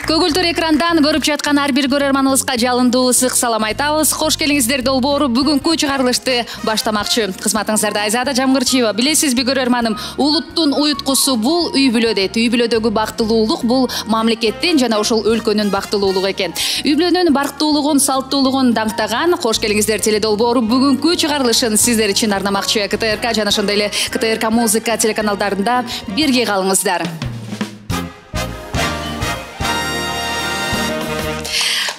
Көгүлтөр экрандан көрүп жаткан ар бир көрөрманыбызга жалындуу ысык салам айтабыз. Кош келиңиздер долбоору бүгүнкү чыгарылышты баштамакчы. Кызматыңыздарда Айзада Жамгырчиева. Билесизби көрөрманым, улуттун уюткусу бул үй бүлө дейт. Үй бүлөдөгү бактылуулук бул мамлекеттин жана ошол өлкөнүн бактылуулугу экен. Үй бүлөнүн бактылуулугун, салттуулугун даңктаган Кош келиңиздер теледолбоору бүгүнкү чыгарылышын сиздер үчүн арнамакчы. КТРК жана ошондой эле КТРК музыка телеканалдарында бирге калыңыздар.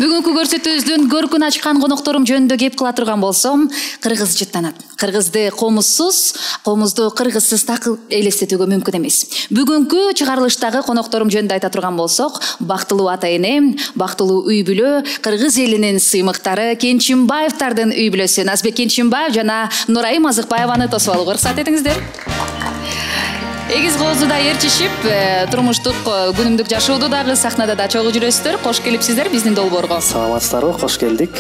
Бүгүнкү көрсөтүүбүздүн көркүн ачкан конокторум жөнүндө кеп кыла турган болсом, кыргыз жыттанат. Кыргызды комузсуз, комузду кыргызсыз так элестетүүгө мүмкүн эмес. Бүгүнкү чыгарылыштагы конокторум жөнүндө айта турган болсок, бактылуу ата эне, бактылуу үй бүлө, кыргыз элинин сыймыктары Кенчимбаевдардын үй бүлөсү Назбек Кенчимбаев жана Нурайым Азыкбаеваны тосуп алууга уруксат этиңиздер. Эгиз коозуда эрчишип, турмуштук күнүмдүк жашоодо дагы сахнада да чогуу жүрөсүздөр. Кош келипсиздер биздин долбоорго. Саламатсыздарбы? Кош келдик.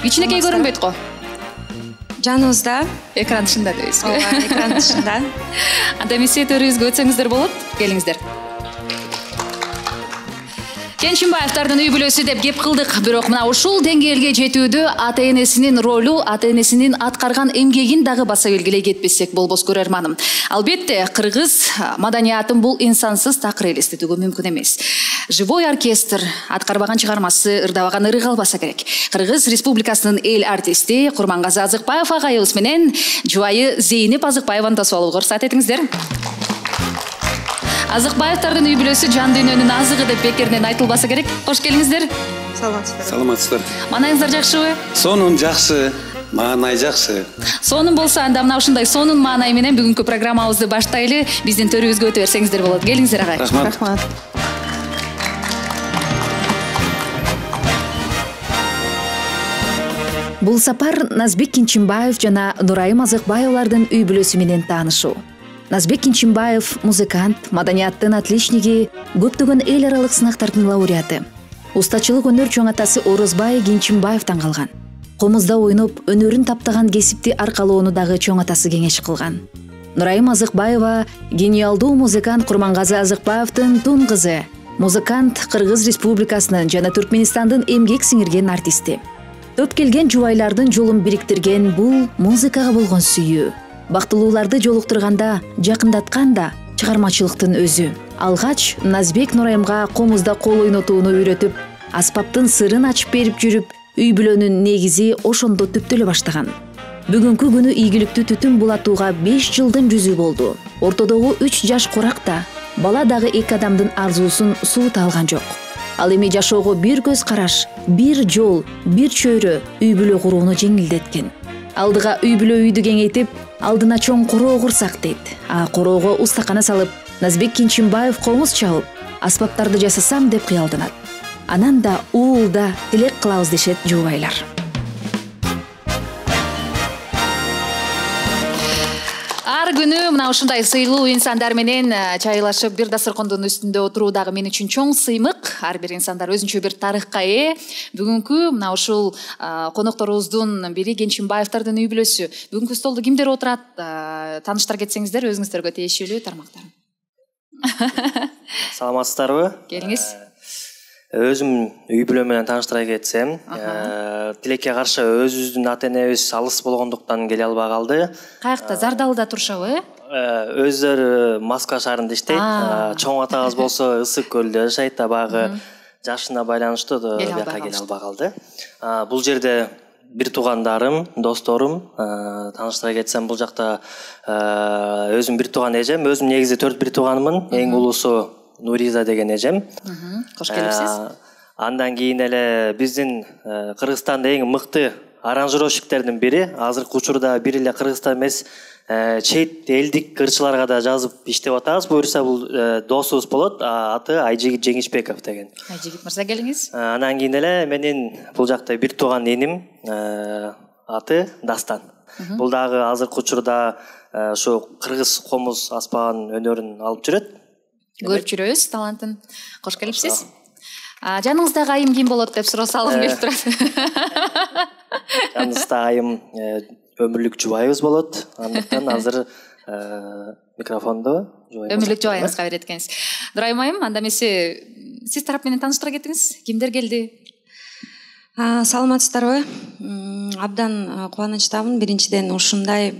Кичинекей көрүнбөйт го. Жаныбызда экран тышында дейсизби? Ооба, экран тышында. Анда эмесе төрүбүзгө өтсөңүздөр болот. Келиңиздер. Кенчимбаевдардын үй бүлөсү деп кеп кылдык, бирок мына ушул деңгээлге жетүүдө ата энесинин ролу, ата энесинин аткарган эмгегин дагы баса белгилей кетпесек болбос көрөрманым. Албетте, кыргыз маданиятын бул инсансыз такыр элестетүүгө мүмкүн эмес. Живой оркестр аткарбаган чыгармасы, ырдабаган ыры калбаса керек. Кыргыз Республикасынын эл артисти Курмангазы Азыкбаев агайыбыз менен жубайы Зейнеп Азыкбаеваны тосуп алууга уруксат этиңиздер. Азыкбаевдардын үй бүлөсү жан дүйнөнүн азыгы деп бекеринен айтылбаса керек. Кош келиңиздер. Саламатсыздар. Маанайыңыздар жакшыбы? Сонун жакшы, маанай жакшы. Сонун болсо, анда мына ушундай сонун маанай менен бүгүнкү программабызды баштайлы. Биздин төрүбүзгө өтө берсеңиздер болот. Келиңиздер агай. Рахмат. Бул сапар Назбек Кенчимбаев жана Нурайым Азыкбаевлардын үй бүлөсү менен таанышуу. Назбек Кенчимбаев музыкант, маданияттын отличниги, көптөгөн эл аралык сынактардын лауреаты. Устачылык өнөр чоң атасы Орозбай Кенчимбаевден калган. Комузда ойноп, өнөрүн таптаган кесипти аркалоону дагы чоң атасы кеңеш кылган. Нурайым Азыкбаева гениалдуу музыкант Курмангазы Азыкбаевдин тун кызы. Музыкант Кыргыз Республикасынын жана Түркменистандын эмгек сиңирген артисти. Топ келген жубайлардын жолун бириктирген бул музыкага болгон сүйүү. Бактылууларды жолуктурганда, жакындатканда чыгармачылыктын өзү. Алгач Назбек Нурайымга комузда кол ойнотууну үйрөтүп, аспаптын сырын ачып берип жүрүп, үй бүлөнүн негизи ошондо түптөлө баштаган. Бүгүнкү күнү ийгиликтүү түтүн булатууга 5 жылдын жүзү болду. Ортодогу 3 жаш куракта, бала дагы 2 адамдын арзуусун суута алган жок. Ал эми жашоого бир көз караш, бир жол, бир чөйрө үй бүлө курууну жеңилдеткен. Алдыга үй бүлө үйдү кеңейтип, алдына чоң короо курсак дейт. Короого устакана салып, Назбек Кенчимбаев комуз чабып, аспаптарды жасасам деп кыялданат. Анан да уулда тилек кылабыз дешет жубайлар. Ар күнү мына ушундай сыйлуу инсандар менен чайлашып, бир дасторкондун үстүндө отуруу дагы мен үчүн чоң сыймык. Ар бир инсандар өзүнчө бир тарыхка ээ. Бүгүнкү мына ушул конокторубуздун бири Кенчимбаевдардын үй бүлөсү. Бүгүнкү столдо кимдер отурат? Тааныштар кетсеңиздер, өзүңүздөргө тиешелүү тармактар. Саламатсыздарбы? Келиңиз. Өзүм үй бүлө менен тааныштыра кетсем, тилекке каршы өзүбүздүн ата энебиз алыс болгондуктан келе албай калды. Каякта, Зардалыда турушабы? Өздөрү Москва шаарында иштейт. Чоң атабыз болсо Ысык көлдө жашайт, багы жашына байланыштуу бияка келе албай калды. Бул жерде бир туугандарым, досторум, тааныштыра кетсем, бул жакта өзүм бир тууган эжем, өзүм негизи 4 бир тууганмын. Эң улуусу Нуриза деген эжем. Кош келипсиз. Андан кийин эле биздин Кыргызстанда эң мыкты аранжировщиктердин бири, азыркы учурда бир эле Кыргызстан эмес, чет элдик ырчыларга да жазып иштеп атабыз. Буюрса бул досубуз болот, аты Айжигит Жеңишбеков деген. Айжигит мырза келиңиз. Андан кийин эле менин бул жакта бир тууган эним, аты Дастан. Бул дагы азыркы учурда ушу кыргыз комуз аспаган өнөрүн алып жүрөт. Көрүп жүрөбүз талантын. Кош келипсиз. Жаныңыздагы айым ким болот деп суроо салгым келип турат. Жаныбызда айым өмүрлүк жубайыбыз болот. Андыктан азыр микрофонду өмүрлүк жубайыңызга берет экенсиз. Нурайым айым, анда эмесе сиз тарап менен тааныштыра кетиңиз. Кимдер келди? Саламатсыздарбы? Абдан кубанычтамын. Биринчиден ушундай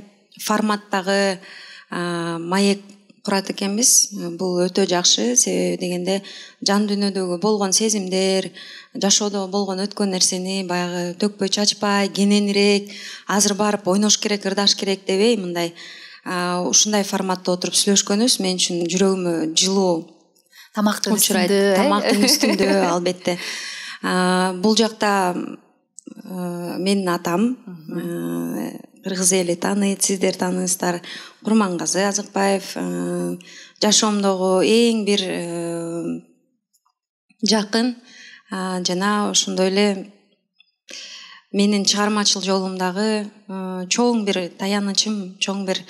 форматтагы маек курат экенбиз. Бул өтө жакшы, себеби дегенде жан дүйнөдөгү болгон сезимдер, жашоодо болгон өткөн нерсени баягы төкпөй чачпай, кененирээк, азыр барып ойнош керек, ырдаш керек дебей, мындай ушундай форматта отуруп сүйлөшкөнүбүз мен үчүн жүрөгүмө жылуу Тамактын үстүндө албетте. Бул жакта менин атам кыргыз эли тааныйт, сиздер тааныйсыздар. Курмангазы Азыкбаев жашоомдогу эң бир жакын жана ошондой эле менин чыгармачыл жолумдагы чоң бир таянычым, чоң бир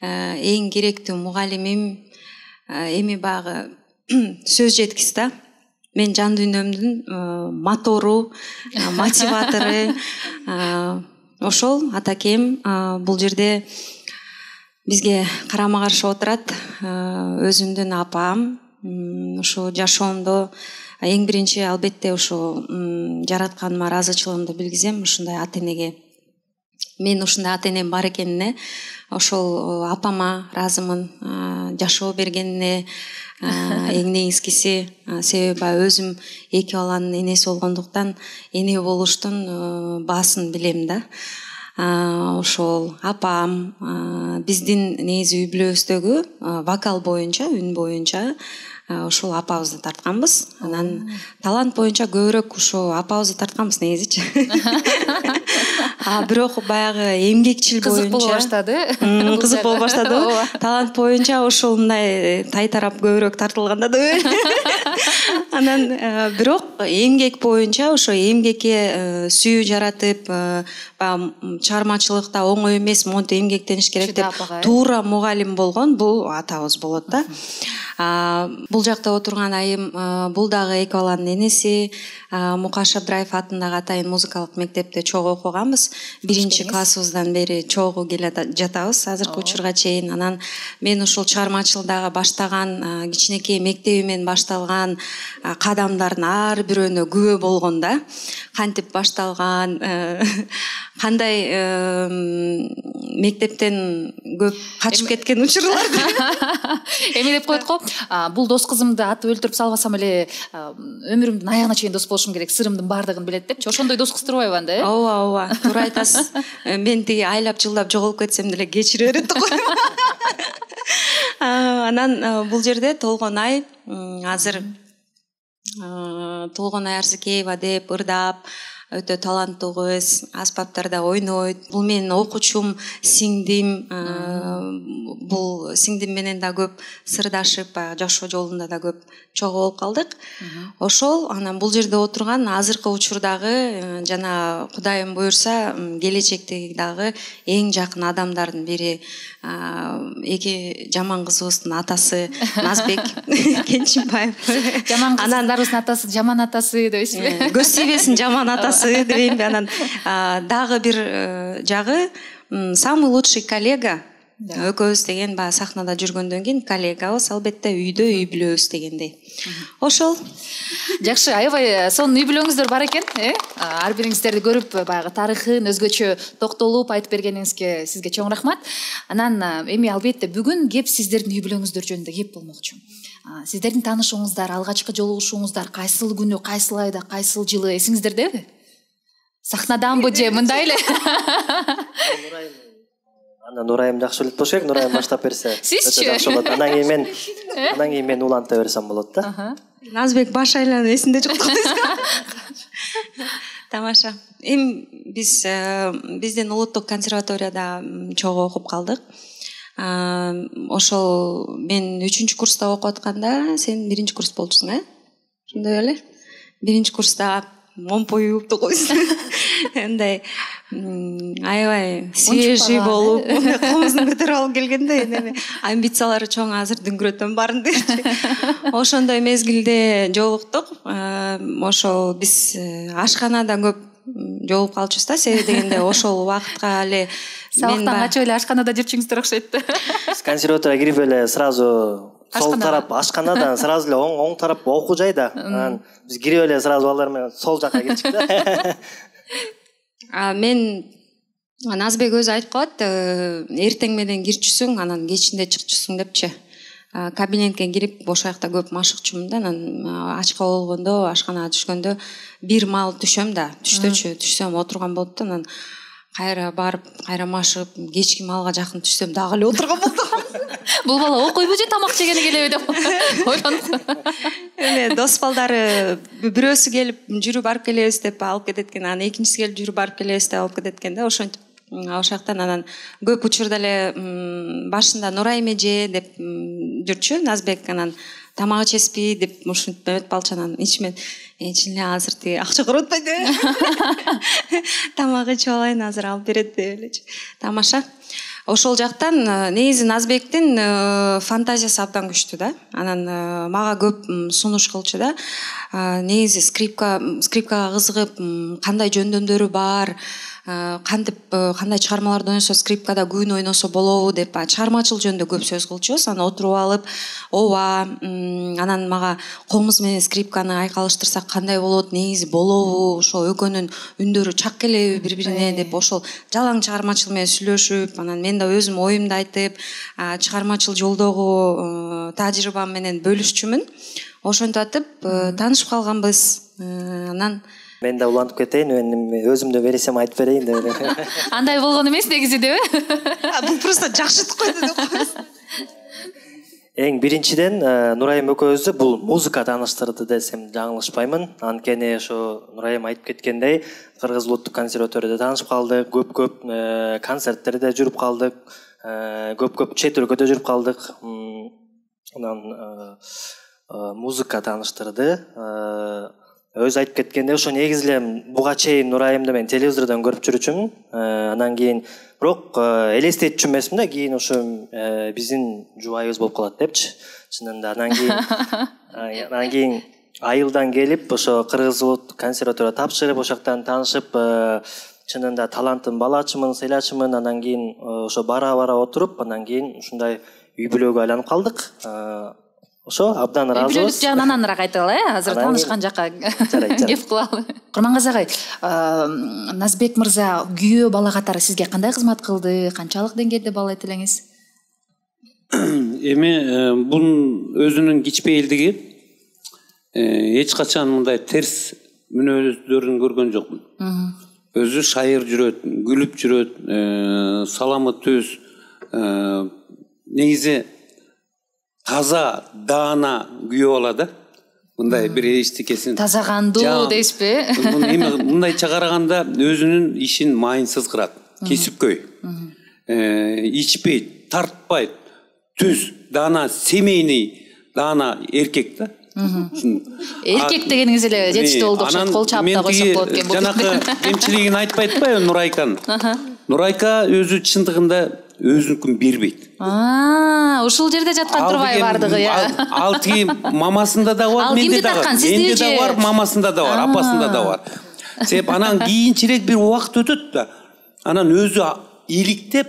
эң керектүү мугалимим. Эми баягы сөз жеткис да. Мен жан дүйнөмдүн мотору, мотиватору ошол атакем. Бул жерде бизге карама каршы отурат өзүмдүн апам. Ушу жашоомдо эң биринчи албетте ушу жаратканыма ыраазычылыгымды билгизем ушундай ата-энеге. Мен ушундай ата-энем бар экенине, ошол апама ыраазымын, жашоо бергенине. Эң негизгиси себеби өзүм 2 баланын энеси болгондуктан эне болуштун баасын билем да. Ошол апам биздин негизи үй бүлөбүздөгү вокал боюнча, үн боюнча ошол апабызды тартканбыз. Анан талант боюнча көбүрөөк ошо апабызды тартканбыз негизичи. Бирок баягы эмгекчил боюнча кызык боло баштады. Талант боюнча ошол мындай тай тарап көбүрөөк тартылганда да. Анан бирок эмгек боюнча ошо эмгекке сүйүү жаратып, чыгармачылыкта оңой эмес, монтип эмгектениш керек деп туура мугалим болгон бул атабыз болот да. Бул жакта отурган айым бул дагы 2 баланын энеси. Мукаш Абдраев атындагы Атайын музыкалык мектепте чогуу окуганбыз. 1-классыбыздан бери чогуу келе жатабыз азыркы учурга чейин. Анан мен ушул чыгармачылыгы баштаган кичинекей мектебимен башталган кадамдардын ар бирөөнө күбө болгон да. Кантип башталган, кандай мектептен көп качып кеткен учурларды. Эми деп коет го, бул дос кызымды атып өлтүрүп салбасам эле өмүрүмдүн аягына чейин дос болушум керек, сырымдын баардыгын билет депчи. Ошондой дос кыз турбайбы анда, Ооба, туура айтасыз. Мен тиги айлап жылдап жоголуп кетсем деле кечире берет го. Анан бул жерде Толгонай азыр Толгонай Арзыкеева деп ырдап, өтө таланттуу кыз, аспаптарда ойнойт. Бул менин окуучум, сиңдим. Бул сиңдим менен да көп сырдашып, жашоо жолунда да көп чогуу болуп калдык. Ошол анан бул жерде отурган азыркы учурдагы жана Кудайым буйрса келечектеги дагы эң жакын адамдардын бири 2 жаман кызыбыздын атасы Назбек Кенчинбаев. Жаман кыздарыбыздын атасы жаман атасы дейсизби? Көз тийбесин жаман атасы дейм. Анан дагы бир жагы самый лучший коллега. Экөөбүз деген баягы сахнада жүргөндөн кийин коллегабыз, албетте үйдө үй бүлөбүз дегендей. Ошол. Жакшы, аябай сонун үй бүлөңүздөр бар экен, Ар бириңиздерди көрүп, баягы тарыхын өзгөчө токтолуп айтып бергениңизге сизге чоң рахмат. Анан эми албетте бүгүн кеп сиздердин үй бүлөңүздөр жөнүндө кеп болмокчу. Сиздердин таанышууңуздар, алгачкы жолугушууңуздар кайсыл күнү, кайсыл айда, кайсыл жылы эсиңиздердеби? Сахнаданбы же мындай эле? Нурайым жакшы билет болуш керек, Нурайым баштап берсе. Сизчи? Жакшы болот. Анан кийин мен уланта берсем болот да. Назбек баш айланып эсинде жок. Тамаша. Биздин улуттук консерваторияда чогуу окуп калдык. Ошол мен 3-курста окуп атканда, сен 1-курс болчусуң, Ошондой эле. 1-курста момпой юупту койсуң. Мындай аябай свежий болуп, комузун көтөрүп алып келгенде амбициялары чоң, азыр дүңгүрөтөн барын дечи. Ошондой мезгилде жолуктук. Ошол биз ашканада көп жолугуп калчубуз да, себеби дегенде ошол убакытка эле сабактан качып эле ашканада жүрчүңүздөр окшойт да. Консерваторияга кирип эле сразу сол тарап ашканадан сразу эле оң тарап окуу жайда. Анан биз кирип эле сразу балдар менен сол жакка кеттик да. Мен Назбек өзү айтып калат, эртең менен кирчүсүң, анан кечинде чыкчусуң депчи. Кабинетке кирип бош аякта көп машыкчумун да, анан ачка болгондо, ашканага түшкөндө бир мал түшөм да, түшсөм отурган болот да, анан кайра барып, кайра машыгып, кечки малга жакын түшсөм дагы эле отурган болот. Бул бала окуйбу же тамак жегени келеби деп ойлонуп. Эме дос балдары бирөөсү келип жүрүп барып келебиз деп алып кетет экен, анан экинчиси келип жүрүп барып келебиз деп алып кетет экен да, ошентип ошактан анан көп учурда эле башында Нурай эже деп жүрчү Назбек, анан тамагы чеспей деп ушинтип Мамет Балчанан ичимен чын эле азыр тиги акча коротпойт тамак ичип алайын азыр алып берет деп элечи. Тамаша. Ошол жактан негизи Назбектин фантазиясы абдан күчтүү да. Анан мага көп сунуш кылчу да. Негизи скрипкага кызыгып, кандай жөндөмдөрү бар, кандай чыгармаларды ойносо скрипкада күн ойносо болобу деп чыгармачыл жөнүндө көп сөз кылчубуз. Анан отуруп алып, ооба, анан мага комуз менен скрипканы айкалыштырсак кандай болот, негизи болобу, ошо экөөнүн үндөрү чак келеби бири-бирине деп ошол жалаң чыгармачыл менен сүйлөшүп, анан мен да өзүм оюмду айтып, чыгармачыл жолдогу тажрыйбам менен бөлүшчүмүн. Ошентип атып таанышып калганбыз. Анан мен да улантып кетейин, мен өзүмдө бересем айтып берейин деп. Андай болгон эмес негизи деби? Бул просто жакшыртып койду деп коебуз. Эң биринчиден Нурайым экөөбүздү бул музыка тааныштырды десем жаңылышпаймын. Анткени ошо Нурайым айтып кеткендей, Кыргыз улуттук консерваторияда таанышып калдык, көп концерттерде жүрүп калдык, көп чет өлкөдө жүрүп калдык. Анан музыка тааныштырды. Өзү айтып кеткенде, ошо негизи эле буга чейин Нурайымды мен телевизордон көрүп жүрчүмүн. Анан кийин бирок элестетчү эмесмин да, кийин ошо биздин жубайыбыз болуп калат депчи. Чынында анан кийин айылдан келип, ошо Кыргыз улуттук консерваторияга тапшырып, ошоктан таанышып, чынында талантын балачымын, сыйлачымын. Анан кийин ошо бара отуруп, анан кийин ушундай үй бүлөгө айланып калдык. Ошо абдан ыраазыбыз. Бүлөлүк жагын ананраак айталы, азыр таанышкан жакка кеп кылалы. Курмангазы агай, Назбек мырза күйөө бала катары сизге кандай кызмат кылды? Канчалык деңгээлде бала этилеңиз? Эми бунун өзүнүн кичпейилдиги эч качан мындай терс мүнөздөрүн көргөн жокмун. Өзү шайыр жүрөт, күлүп жүрөт, саламы түз. Негизи таза, даана күйөө бала да. Мындай бир эчтекесин таза кандуу дейсизби? Мындай чыгарганда өзүнүн ишин майынсыз кырат, кесипкөй. Ичпейт, тартпайт, түз, даана, семейный, даана эркек да. Эркек дегениңиз эле жетиштүү болду, окшойт, кол чаап да койсок болот экен. Жанакы кемчилигин айтпай атпайбы Нурайканын? Нурайка өзү чындыгында өзүнүкүн бербейт. Ушул жерде жаткан турбай бардыгы, я. Ал тиги мамасында да бар, менде да бар. Менде да бар, мамасында да бар, апасында да бар. Себеп анан кийинчерээк бир убакыт өтөт да. Анан өзү иликтеп,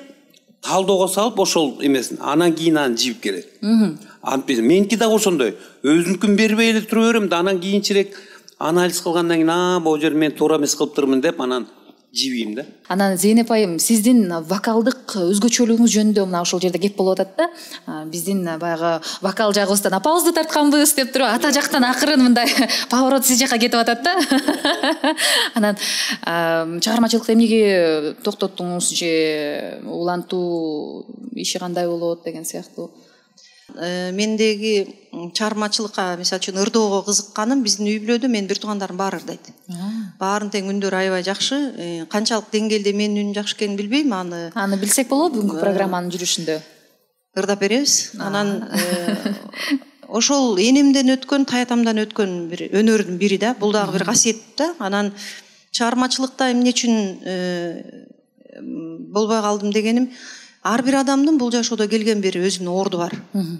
талдоого салып ошол эмесин, анан кийин аны жибип келет. Меники да ошондой. Өзүнүкүн бербей эле тура берем да, анан кийинчерээк анализ кылгандан кийин, могу жер мен туура эмес кылыптырмын деп анан жибийм да. Анан Зейнеп айым, сиздин вокалдык өзгөчөлүгүңүз жөнүндө мына ошол жерде кеп болуп атат да. Биздин баягы вокал жагыбыздан апабызды тартканбыз деп туруп, ата жактан акырын мындай поворот сиз жакка кетип атат да. Анан чыгармачылыкты эмнеге токтоттуңуз же улантуу иши кандай болот деген сыяктуу? Мендеги чыгармачылыкка, мисалы үчүн ырдоого кызыкканым биздин үй бүлөдө менин бир туугандарым баары ырдайт. Баарынын тең үндөрү аябай жакшы. Канчалык деңгээлде менин үнүм жакшы экенин билбейм, аны билсек болобу бүгүнкү программанын жүрүшүндө? Ырдап беребиз. Анан ошол энемден өткөн, таятамдан өткөн бир өнөрдүн бири да. Бул дагы бир касиет да. Анан чыгармачылыкта эмне үчүн болбой калдым дегеним, ар бир адамдын бул жашоодо келген бир өзүнүн орду бар.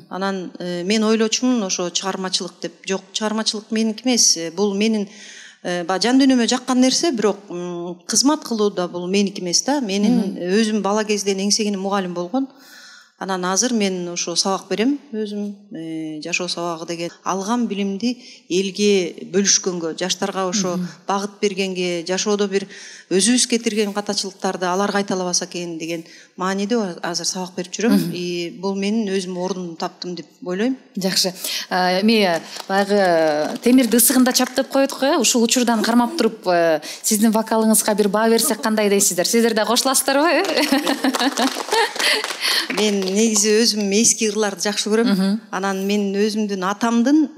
Анан мен ойлочумун ошо чыгармачылык деп. Жок, чыгармачылык меники эмес. Бул менин жан дүйнөмө жаккан нерсе, бирок кызмат кылуу да бул меники эмес да. Менин өзүм бала кезден эңсегеним мугалим болгон. Анан азыр мен ошо сабак берем өзүм, жашоо сабагы деген. Алган билимди элге бөлүшкөнгө, жаштарга ошо багыт бергенге, жашоодо бир өзүбүз кетирген катачылыктарды алар кайталабаса экен деген мааниде азыр сабак берип жүрөм. Бул менин өзүм ордумду таптым деп ойлойм. Жакшы. Эми баягы темирди ысыгында чаптап койдук, ушул учурдан кармап туруп сиздин вокалыңызга бир баа берсек кандай дейсиздер? Сиздер да кошуласыздарбы? Мен негизи өзүм эски ырларды жакшы көрөм. Анан мен өзүмдүн атамдын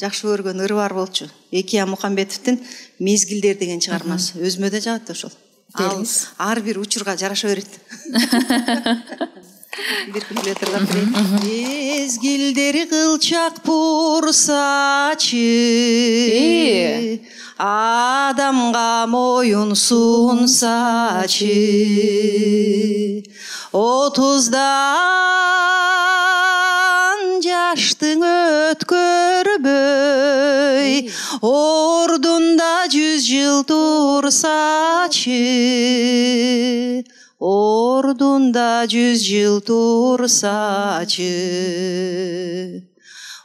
жакшы көргөн ыры бар болчу. Экия Мукамбетовдин Мезгилдер деген чыгармасы. Өзүмө да жагат ошол. Ал ар бир учурга жараша берет. Бир куплет ырлап берейин. Мезгилдер кылчак бурсачы, адамга моюн сунсачы, 30дан жаштың өткөрбөй, ордунда 100 жыл турсачы, ордунда 100 жыл турсачы,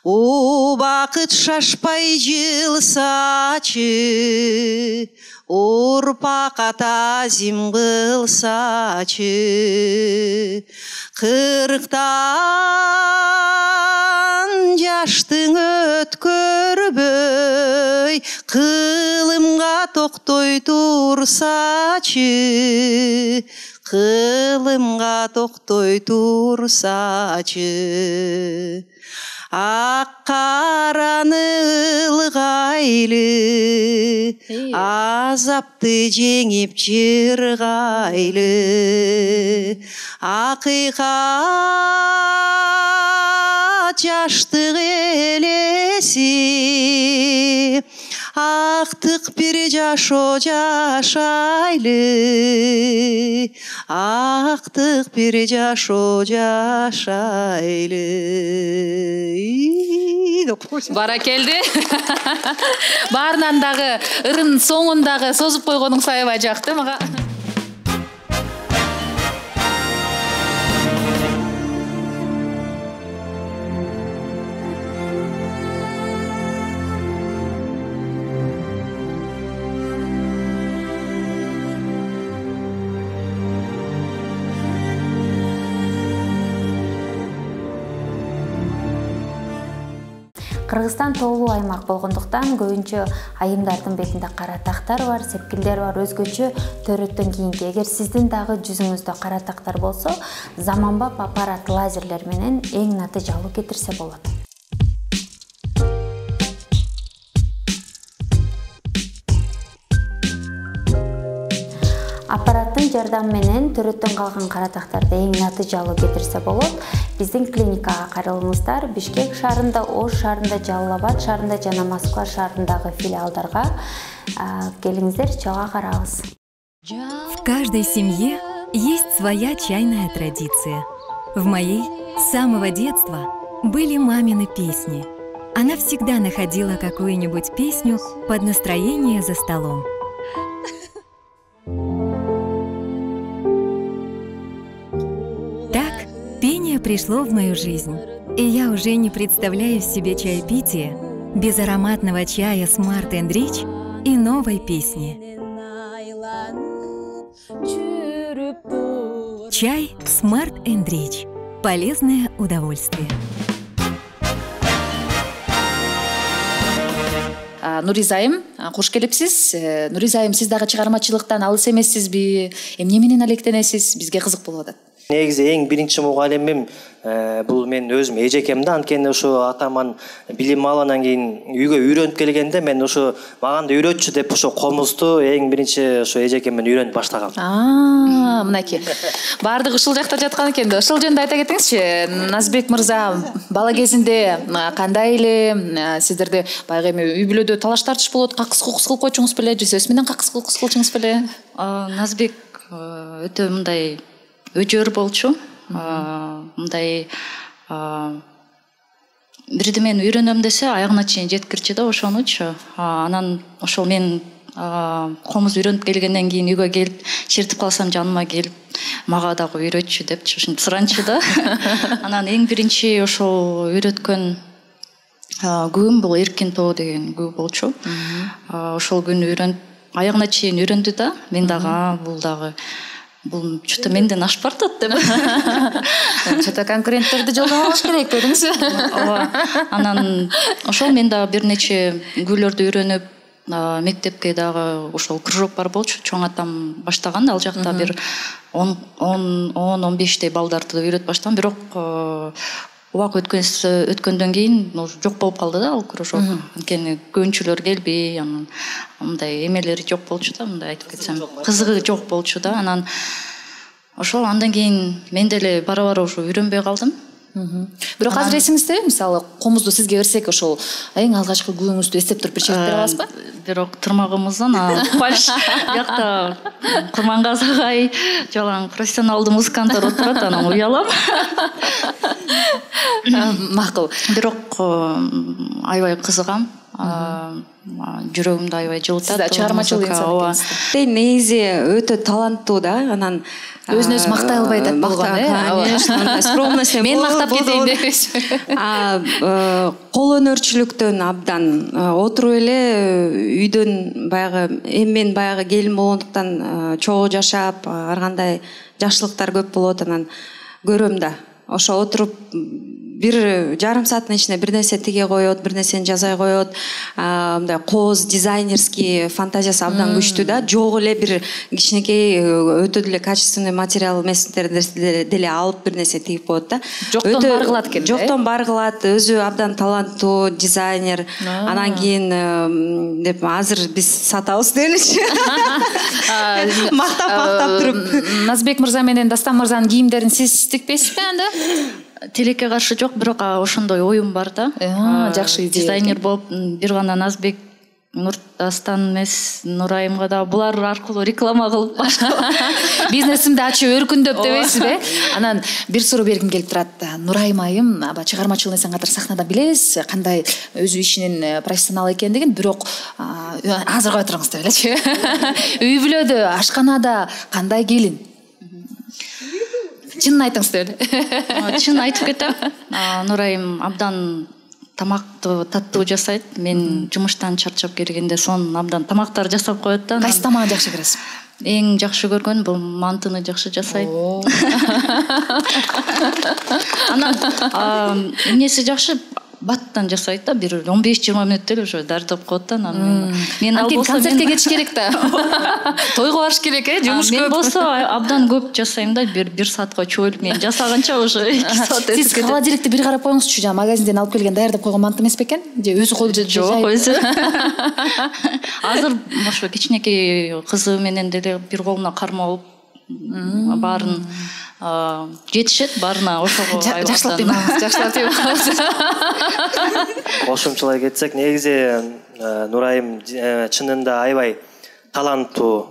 убакыт шашпай жылсачы, урпакка тазим кылсачы, 40тан жаштың өткөрбөй, кылымга токтой турсачы, кылымга токтой турсачы, ак караны ылгайлы, азапты жеңип жыргайлы, акыйкат жаштык элеси, актык бир жашоо жашайлы, актык бир жашоо жашайлы. Баракелди. Баарынан дагы ырын соңундагы созуп койгонуңуз аябай жакты мага. Кыргызстан тоолуу аймак болгондуктан көбүнчө айымдардын бетинде кара тактар бар, сепкилдер бар, өзгөчө төрөттөн кийинки. Эгер сиздин дагы жүзүңүздө кара тактар болсо, заманбап аппарат лазерлер менен эң натыйжалуу кетирсе болот. Аппараттын жардамы менен төрөттөн калган кара тактарды эң натыйжалуу кетирсе болот. Биздин клиникага кайрылыңыздар. Бишкек шаарында, Ош шаарында, Жалал Абад шаарында жана Москва шаарындагы филиалдарга келиңиздер, чогуу карабыз. В каждой семье есть своя чайная традиция. В моей с самого детства были мамины песни. Она всегда находила какую-нибудь песню под настроение за столом. Так пение пришло в мою жизнь, и я уже не представляю себе чаепитие без ароматного чая Smart & Rich и новой песни. Чай Smart & Rich. Полезное удовольствие. Нуризайым, кош келипсиз. Нуризайым, сиз дагы чыгармачылыктан алыс эмессизби? Эмне менен алектенесиз? Бизге кызык болуп атат. Негизи эң биринчи мугалимим бул мен өзүм эжекем да, анткени ошо атаман билим алгандан кийин үйгө үйрөнүп келгенде мен ошо мага да үйрөтчү деп ошо комузду эң биринчи ошо эжекем менен үйрөнүп баштагам. Мынакей. Баардыгы ушул жакта жаткан экен да. Ошол жөнүндө айта кетиңизчи. Назбек мырза, бала кезинде кандай эле сиздерде баягы эми үй бүлөдө талаш тартыш болот, какыс кукус кылып койчуңуз беле, же сөз менен какыс кукус кылчуңуз беле? Назбек өтө мындай өжөр болчу. Мындай бирдемени үйрөнөм десе аягына чейин жеткирчи да ошонучу. Анан ошол мен комуз үйрөнүп келгенден кийин үйгө келип чертип калсам жаныма келип мага дагы үйрөтчү депчи ушинтип суранчу да. Анан эң биринчи ошол үйрөткөн күнүм бул эркин тоо деген күн болчу. Ошол күнү үйрөнүп аягына чейин үйрөндү да. Мен дагы бул что-то менден ашып баратат деп. Что-то конкуренттерди жолдон алыш керек дедиңиз. Ооба. Анан ошол мен дагы бир нече күйлөрдү үйрөнүп, мектепке дагы ошол кружок бар болчу. Чоң атам баштаган, ал жакта бир 10-15 балдарды үйрөтүп баштаган, бирок убак өткөндөн кийин жок болуп калды да ал кружок. Анткени көбүнчүлөр келбей, анан мындай эмелери жок болчу да, мындай айтып кетсем, кызыгы жок болчу да. Анан ошол андан кийин мен деле бара-бара ушу үйрөнбөй калдым. Бирок азыр эсиңиздеби, мисалы комузду сизге берсек, ошол эң алгачкы күбөңүздү эстеп туруп бир чертип бере аласызбы? Бирок тырмагымыздын фальш бияқта Курмангаз агай жалаң профессионалдуу музыканттар отурат, анан уялам. Макул. Бирок аябай кызыгам. Жүрөгүмдү аябай жылытат. Сиз чыгармачыл инсан экенсиз. Негизи өтө таланттуу да. Анан өзүн өзү мактай албай да болгон, конечно, скромность. Мен мактап кетейин деппиз. Кол өнөрчүлүктөн абдан отуруп эле үйдөн баягы мен баягы келин болгондуктан чогуу жашап, ар кандай жакшылыктар көп болот, анан көрөм да. Ошо отуруп бир жарым сааттын ичинде бир нерсе тиге коет, бир нерсени жасай коет. Мындай кооз дизайнерский фантазиясы абдан күчтүү да. Жок эле бир кичинекей өтө деле качественный материал эместерди деле алып бир нерсе тигип коет да. Жоктон бар кылат экен. Жоктон бар кылат. Өзү абдан таланттуу дизайнер. Анан кийин деп азыр биз сатабыз деличи. Мактап туруп. Назбек мырза менен Дастан мырзанын кийимдерин сиз тикпейсизби анда? Тилекке каршы жок, бирок ошондой оюм бар да. Жакшы идея. Дизайнер болуп, бир гана Назбек, Дастан эмес, Нурайымга да булар аркылуу реклама кылып башка бизнесимди ачып өркүндөп дебейсизби? Анан бир суроо бергим келип турат. Нурайым айым чыгармачыл инсан катары сахнада билебиз кандай өзү ишинин профессионал экендигин, бирок азыр кой туруңуз деп элечи. Үй бүлөдө, ашканада кандай келин? Чынын айтыңыз деп эле. Чын айтып кетем. Нурайым абдан тамакты таттуу жасайт. Мен жумуштан чарчап келгенде сонун абдан тамактар жасап коет да. Кайсы тамагын жакшы көрөсүз? Эң жакшы көргөн бул мантыны жакшы жасайт. Анан эмнеси жакшы, баттан жасайт да, бир 15-20 мүнөттө эле уже даярдап коет да. Мен ал болсо концертке кетиш керек да. Тойго барыш керек, жумуш көп. Мен болсо абдан көп жасайм да, бир саатка чөөлүп мен жасаганча уже 2 саат өтүп кетет. Сиз холодильникти бир карап коюңузчу, жана магазинден алып келген даярдап койгон манты эмес бекен? Же өзү кол жайып? Жок, өзү. Азыр ошо кичинекей кызы менен деле бир колуна карма болуп баарын жетишет, баарына ошого жакшылап деймиз. Кошумчалай кетсек, негизи Нурайым чынында аябай таланттуу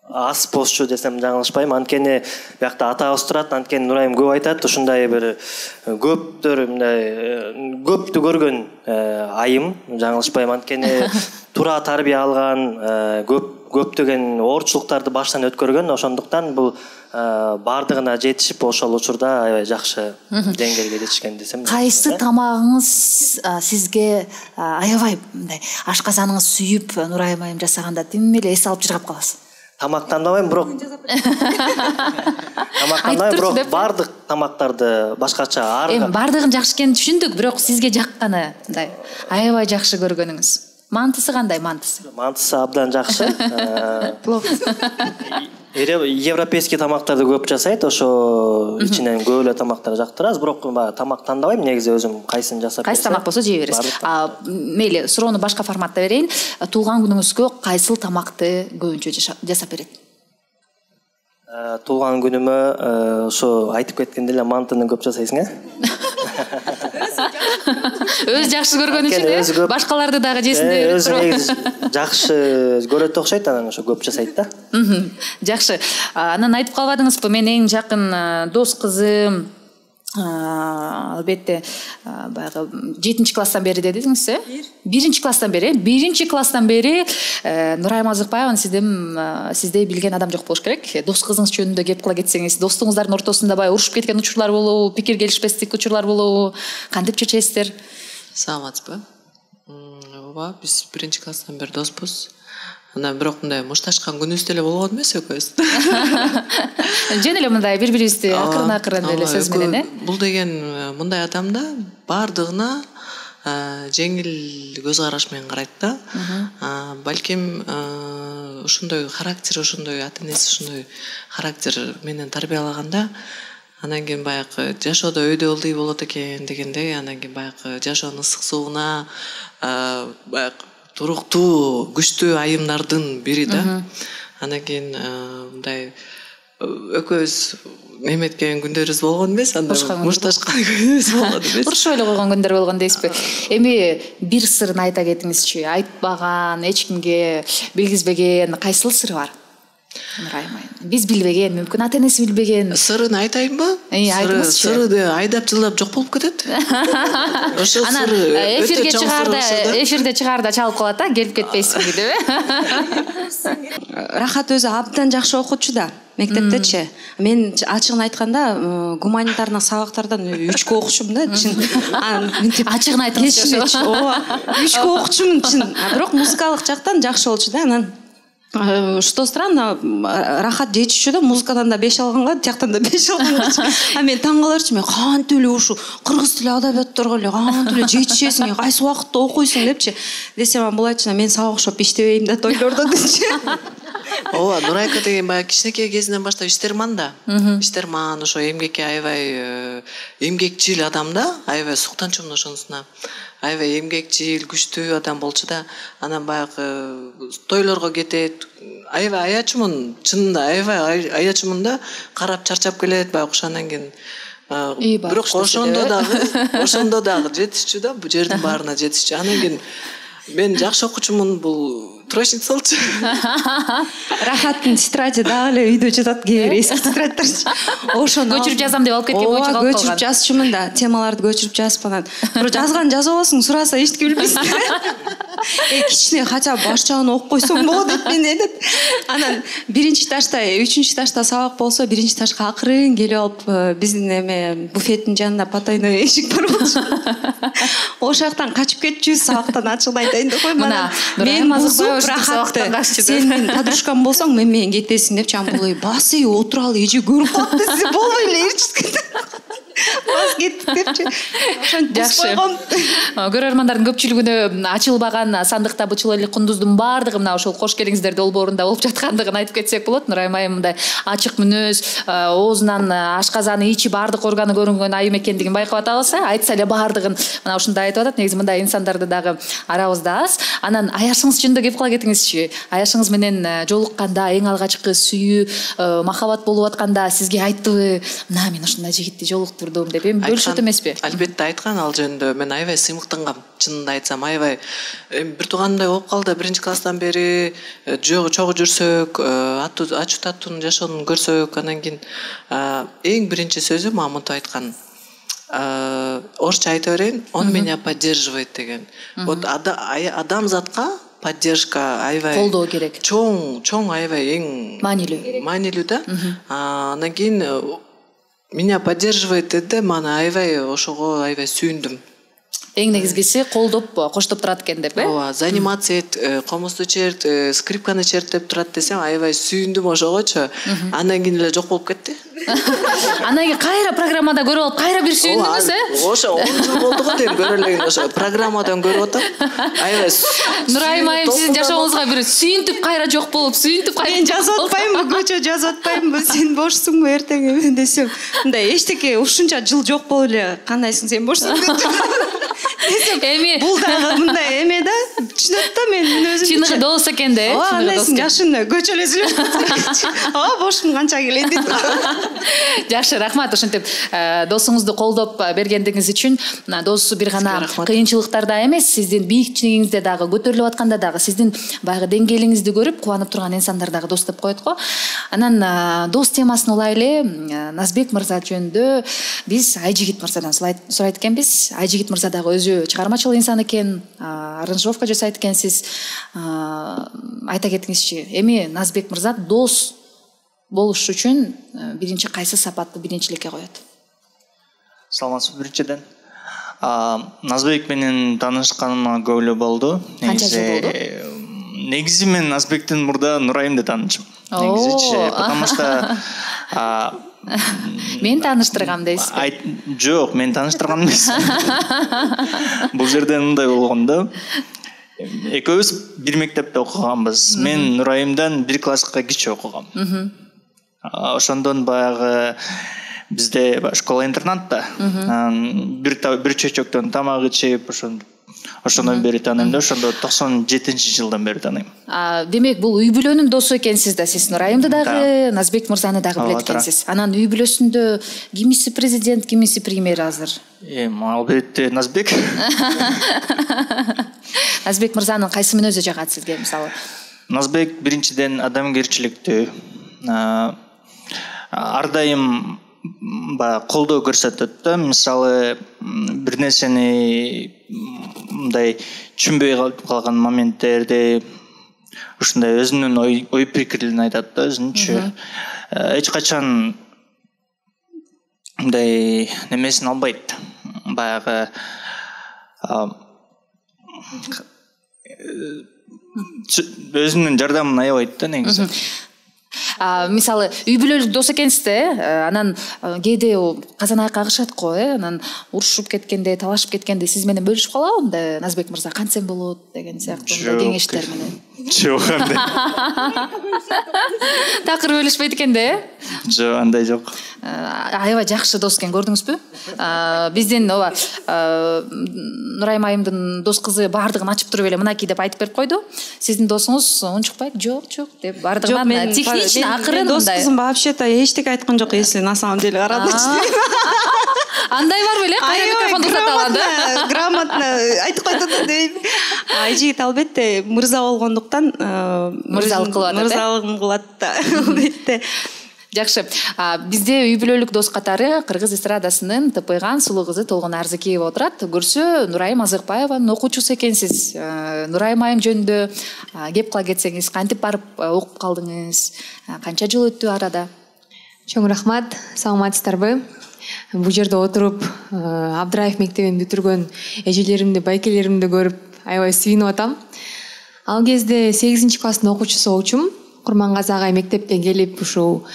аспозчу десем жаңылышпайм. Анткени биякта атабыз турат, анткени Нурайым көп айтат, ушундай бир көптү көргөн айым, жаңылышпайм. Анткени тура тарбия алган, көптөгөн оорчулуктарды баштан өткөргөн, ошондуктан бул бардыгына жетишип ошол учурда аябай жакшы деңгээлге жетишкен десем. Кайсы тамагыңыз сизге аябай мындай ашказаныңыз сүйүп Нурайым айым жасаганда тим эле эс алып жыргап каласыз? Тамак тандабайм, бирок бардык тамактарды башкача Эми бардыгын жакшы экенин түшүндүк, бирок сизге жакканы мындай аябай жакшы көргөнүңүз. Мантысы кандай мантысы? Мантысы абдан жакшы. Европейский тамактарды көп жасайт, ошо ичинен көп эле тамактар жактырабыз, бирок тамак тандабайм, негизи өзүм кайсын жасап кайсы тамак болсо жей бересиз. Мейли, суроону башка форматта берейин. Туулган күнүңүзгө кайсыл тамакты көбүнчө жасап берет? Туулган күнүмө ошо айтып кеткенде эле мантыны көп жасайсың, Өз жакшы көргөн үчүн, башкаларды дагы жесин деп өзү негизи жакшы көрөт окшойт, анан ошо көп жасайт да. Жакшы. Анан айтып калбадыңызбы, мен эң жакын дос кызым албетте баягы 7-класстан бери дедиңиз, э? 1-класстан бери, 1-класстан бери Нурайым Азыкбаеваны сизде билген адам жок болуш керек. Дос кызыңыз жөнүндө кеп кыла кетсеңиз, достуңуздардын ортосунда баягы урушуп кеткен учурлар болобу, пикир келишпестик учурлар болобу, кантип чечесиздер? Саламатсызбы? Ооба, биз 1-класстан бери доспуз. Анан бирок мындай мушташкан күнүбүз деле болгон эмес экөөбүз. Жөн эле мындай бири-бирибизди акырын эле сөз менен, э? Бул деген мындай адамда бардыгына жеңил көз караш менен карайт да. Балким ошондой характер, ошондой ата-энеси ошондой характер менен тарбиялаганда, анан кийин баягы жашоодо өйдө ылдый болот экен дегендей, анан кийин баягы жашоонун ысык сууна баягы туруктуу, күчтүү айымдардын бири да. Анан кийин мындай экөөбүз неметкен күндөрүбүз болгон эмес, андай мушташкан күнүбүз болгон эмес. Урушуп эле койгон күндөр болгон дейсизби? Эми бир сырын айта кетиңизчи. Айтпаган, эч кимге билгизбеген кайсыл сыры бар? Биз билбеген, мүмкүн ата-энеси билбеген. Сырын айтайынбы? Айтыңызчы. Сырды айдап жылдап жок болуп кетет. Ошол сыры эфирде чыгаарда чалып калат да, келип кетпейсиңби деп, э? Рахат өзү абдан жакшы окуучу да. Мектептечи. Мен ачыгын айтканда гуманитардык сабактардан 3 окучумун да, чын. Ачыгын айтыңызчы. Ооба. 3 окучумун чын. Бирок музыкалык жактан жакшы болчу да. Анан что странно, Рахат жетишчү да, музыкадан да 5 алганга, тияктан да 5 алганга. А мен таң каларчы, мен кантип эле ушу кыргыз тили адабиятторго эле кантип эле жетишесиң, кайсы убакытта окуйсуң депчи. Десем, бул айтчы, мен сабак окшоп иштебейм да тойлордо депчи. Ооба, Нурайка деген баягы кичинекей кезинен баштап иштерман да. Иштерман, ошо эмгекке аябай эмгекчил адам да, аябай суктанчумун ошонусуна. Аябай эмгекчил, күчтүү адам болчу да. Анан баягы тойлорго кетет. Аябай аячумун, чынында аябай аячумун да, карап чарчап келет, баягы ошондон кийин бирок ошондо дагы жетишчү да, бул жердин баарына жетишчү. Анан кийин мен жакшы окуучумун, бул троечница болчу. Рахаттын тетради дагы эле үйдө жатат, кээ бир эски тетрадьтар. Ошону көчүрүп жазам деп алып кеткен боюнча калып калган. Көчүрүп жазчумун да, темаларды көчүрүп жазып анан. Бирок жазган жазып аласың, сураса эчтеке билбейсиң. Кичине хотя бы башчагын окуп койсоң болот деп мен айтат. Анан 1-этажда, 3-этажда сабак болсо, 1-этажга акырын келип алып, биздин эме буфеттин жанында потайной эшик бар болчу. Ошол жактан качып кетчүбүз, сабактан ачыгын айтайын деп койм. Мен Рахатты, сен менин подружкам болсоң, мен менен кетесиң деп чам булай басы отуралы эже көрүп калды десе болбой эле эрчип бас кеттик депчи. Жакшы. Көрөрмандардын көпчүлүгүнө ачылбаган сандыкта бычыл кундуздун баардыгы мына ошол кош келиңиздер долбоорунда болуп жаткандыгын айтып кетсек болот. Нурайым айым мындай ачык мүнөз, оозунан ашказаны, ичи баардык органы көрүнгөн айым экендигин байкап атабыз. Айтса эле баардыгын мына ушундай айтып атат. Негизи мындай инсандарды дагы арабызда аз. Анан аяшыңыз жөнүндө кеп кала кетиңизчи. Аяшыңыз менен жолукканда, эң алгачкы сүйүү, махабат болуп атканда сизге айттыбы, мына мен ушундай жигитти жолуктурдум деп, эми бөлүшөт эмеспи? Албетте айткан, ал жөнүндө мен аябай сыймыктангам. Чынында айтсам, аябай бир туугандой болуп калды. 1-класстан бери чогуу жүрсөк, ачуу таттуу жашоонун көрсөк, анан кийин эң биринчи сөзү мага монтип айткан. Орусча айта берейин, он меня поддерживает деген. Вот адамзатка поддержка аябай колдоо керек. Чоң аябай эң маанилүү да. Анан кийин меня поддерживает деди, мана аябай ошого аябай сүйүндүм. Эң негизгиси колдоп, коштоп турат экен деп, э? Ооба, заниматься эт, комузду черт, скрипканы чертеп турат десем, аябай сүйүндүм ошогочу. Андан кийин эле жок болуп кетти. Анан кийин кайра программада көрүп алып, кайра бир сүйүндүңүз, э? Ошо 10 жыл болду го дейм, көрө элегин ошо программадан көрүп атам. Аябай. Нурайым айым, сиздин жашооңузга бир сүйүнтүп кайра жок болуп, сүйүнтүп кайра. Мен жазып атпаймынбы, көчө жазып атпаймынбы, сен бошсуңбу эртең десем, мындай эчтеке ушунча жыл жок болуп эле, кандайсың сен бошсуң деп. эми бул дагы мындай эме да түшүнөт да мен өзүм чыныгы дос экен да ооба андайсың жашын көчөлө сүйлөшүп бошум канча келет дейт жакшы рахмат ошентип досуңузду колдоп бергендиңиз үчүн дос бир гана кыйынчылыктарда эмес сиздин бийикчилигиңизде дагы көтөрүлүп атканда дагы сиздин баягы деңгээлиңизди көрүп кубанып турган инсандар дагы дос деп коет го. Анан дос темасын улай эле Назбек мырза жөнүндө биз Айжигит мырзадан сурайт экенбиз. Айжигит мырза дагы өзү чыгармачыл инсан экен, аранжировка жасайт экенсиз. Айта кетиңизчи, эми Назбек мырза дос болуш үчүн биринчи кайсы сапатты биринчиликке коет? Саламатсызбы биринчиден. Назбек менен таанышканыма көп эле болду. Канча жыл болду? Негизи мен Назбектен мурда Нурайымды таанычым. Негизичи, потому что мен тааныштыргам дейсизби? Жок, мен тааныштырган эмес. Бул жерде мындай болгон да. Экөөбүз бир мектепте окуганбыз. Мен Нурайымдан бир класска кичи окугам. Ошондон баягы бизде школа-интернатта бир чөчөктөн тамак ичип ошондон бери тааныйм да, ошондо 97-жылдан бери тааныйм. Демек бул үй бүлөнүн досу экенсиз да, сиз Нурайымды дагы, Назбек мырзаны дагы билет экенсиз. Анан үй бүлөсүндө кимиси президент, кимиси премьер азыр? Албетте Назбек. Назбек мырзанын кайсы мүнөзү жагат сизге мисалы? Назбек биринчиден адамгерчиликтүү, ар дайым колдоо көрсөтөт да. Мисалы бир нерсени мындай түшүнбөй калган моменттерде ушундай өзүнүн ой пикирлерин айтат да, өзүнчө. Эч качан мындай немесин албайт. Баягы өзүнүн жардамын аябайт да негизи. Мисалы үй бүлөлүк дос экенсиз анан кээде казан аяк кагышат го, анан урушуп кеткенде, талашып кеткенде сиз менен бөлүшүп калабы мындай Назбек мырза кантсем болот деген сыяктуу кеңештер менен? Жок, андай. Такыр бөлүшпөйт экен да, Жок, андай жок. Аябай жакшы дос экен, көрдүңүзбү? Биздин ооба Нурайым айымдын дос кызы баардыгын ачып туруп эле мынакей деп айтып берип койду. Сиздин досуңуз унчукпайт, жок деп баардыгынан технично акырын дос кызым вообще-то эчтеке айткан жок, если на самом деле карадычы. Андай бар беле? Кайра микрофонду узата алганда? Грамотно айтып койду дейм. Айжигит албетте мырза болгондуктан мырзалык кылат да. Албетте. Жакшы. Бизде үй бүлөлүк дос катары Кыргыз эстрадасынын тыпыйган сулуу кызы Толгон Арзыкиева отурат. Көрсө Нурайым Азыкбаеванын окуучусу экенсиз. Нурайым айым жөнүндө кеп кыла кетсеңиз, кантип барып окуп калдыңыз? Канча жыл өттү арада? Чоң рахмат, саламатсыздарбы? Бул жерде отуруп Абдраев мектебин бүтүргөн эжелеримди, байкелеримди көрүп аябай сүйүнүп атам. Ал кезде 8-класстын окуучусу болчумун. Курмангазы агай мектепке келип ушул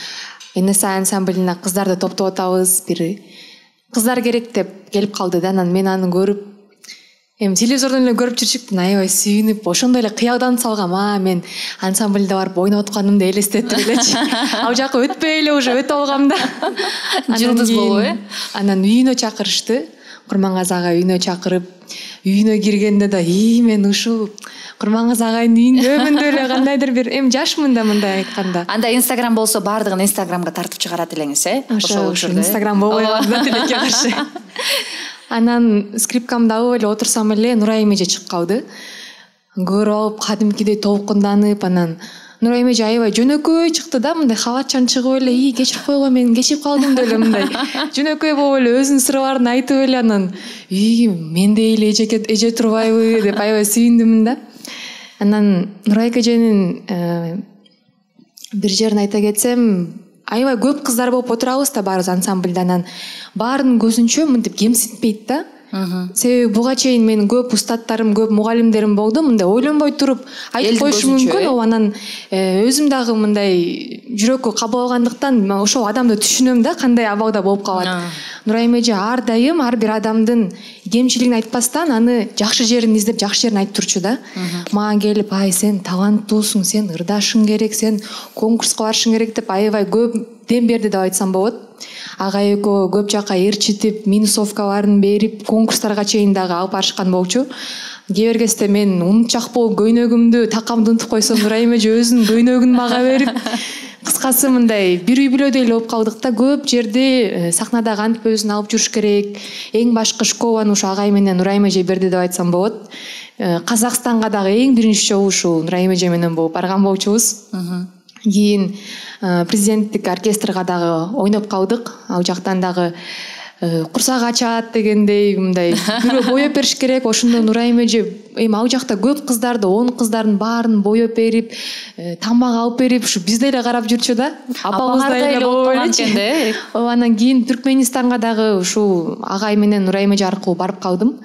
НСА ансамблине кыздарды топтоп атабыз, бир кыздар керек деп келип калды да. Анан мен аны көрүп, эми телевизордон эле көрүп жүрчүкмүн, аябай сүйүнүп, ошондой эле кыялдан салгам. Мен ансамбльде барып ойноп атканымды элестетип элечи. Ал жака өтпөй эле уже өтүп алгам да. Жылдыз болуп, Анан үйүнө чакырышты. Курмангазы агай үйүнө чакырып, үйүнө киргенде да мен ушул Курмангазы агайдын үйүндөмүн эле кандайдыр бир жашмын да мындай айтканда. Анда Инстаграм болсо баардыгын Инстаграмга тартып чыгарат элеңиз, Ошол Инстаграм болбой калды тилекке каршы. Анан скрипкамды алып эле отурсам эле Нурайым эже чыгып калды. Көрүп алып кадимкидей толкунданып, анан Нурайым эже аябай жөнөкөй чыкты да, мындай халатчан чыгып эле, кечирип койгой, мен кечирип калдым деп эле мындай жөнөкөй болуп эле өзүнүн сырларын айтып эле, анан мендей эле эже турбайбы деп аябай сүйүндүм да. Анан Нурайка эженин бир жерин айта кетсем, аябай көп кыздар болуп отурабыз да баарыбыз ансамбльда. Анан баарынын көзүнчө мынтип кемсинтпейт да. Себеби буга чейин менин көп устаттарым, көп мугалимдерим болду, мындай ойлонбой туруп айтып коюшу мүмкүн. Анан өзүм дагы мындай жүрөккө кабыл алгандыктан ошол адамды түшүнөм да, кандай абалда болуп калат. Нурайым эже ар дайым ар бир адамдын кемчилигин айтпастан аны жакшы жерин издеп, жакшы жерин айтып турчу да. Мага келип, сен таланттуусуң, сен ырдашың керек, сен конкурска барышың керек деп аябай көп дем берди деп айтсам болот. ага экөө көп жака ээрчитип минусовкаларын берип конкурстарга чейин дагы алып барышкан болчу. Кээ бир кезде мен унутчак болуп көйнөгүмдү такамды унутуп койсом Нурайым эже өзүнүн көйнөгүн мага берип кыскасы мындай бир үй бүлөдөй эле болуп калдык да. Көп жерде сахнада кантип өзүн алып жүрүш керек. Эң башкы школаны ушу агай менен Нурайым эже берди деп айтсам болот. Казакстанга дагы эң биринчи жолу ушул Нурайым эже менен болуп барган болчубуз. Кийин президенттик оркестрга дагы ойноп калдык. Ал жактан дагы курсак ачат дегендей мындай бирөө боеп бериш керек. Ошондо Нурайым эже эми ал жакта көп кыздарды, 10 кыздардын баарын боеп берип, тамак алып берип, ушу бизди эле карап жүрчү да. Апабыздай эле болуп эле. Анан кийин Түркменистанга дагы ушул агай менен Нурайым эже аркылуу барып калдым.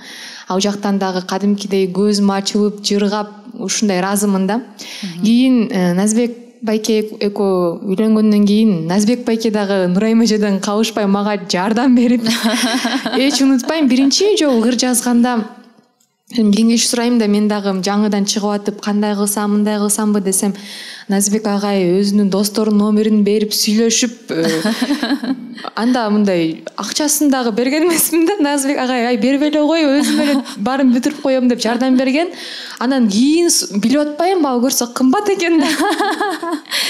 Ал жактан дагы кадимкидей көзүм ачылып, жыргап, ушундай ыраазымын да. Кийин Назбек байке экөө үйлөнгөндөн кийин Назбек байке дагы Нурайым эжеден калышпай мага жардам берип, эч унутпайм, биринчи жолу ыр жазганда кеңеш сурайм да, мен дагы жаңыдан чыгып атып кандай кылсам, мындай кылсамбы десем, Назбек агай өзүнүн досторунун номерин берип сүйлөшүп, анда мындай акчасын дагы берген эмесмин да. Назбек агай ай бербей эле кой, өзүм эле баарын бүтүрүп коем деп жардам берген. Анан кийин билип атпайм, ал көрсө кымбат экен да.